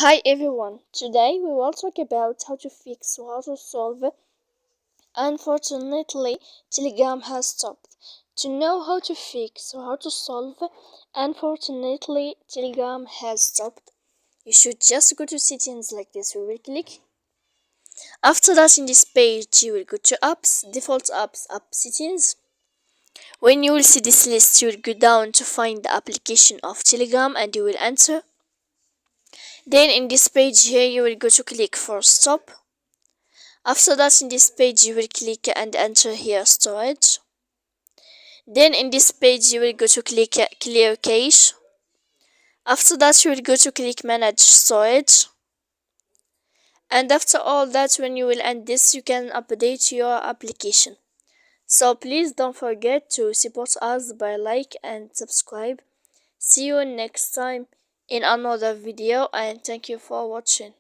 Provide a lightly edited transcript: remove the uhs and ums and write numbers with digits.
Hi everyone, today we will talk about how to fix or how to solve. Unfortunately, Telegram has stopped. To know how to fix or how to solve, unfortunately, Telegram has stopped. You should just go to settings like this. We will click. After that, in this page, you will go to apps, default apps, app settings. When you will see this list, you will go down to find the application of Telegram and you will enter. Then in this page here, you will go to click for stop. After that, in this page, you will click and enter here storage. Then in this page, you will go to click clear cache. After that, you will go to click manage storage. And after all that, when you will end this, you can update your application. So please don't forget to support us by like and subscribe. See you next time in another video and thank you for watching.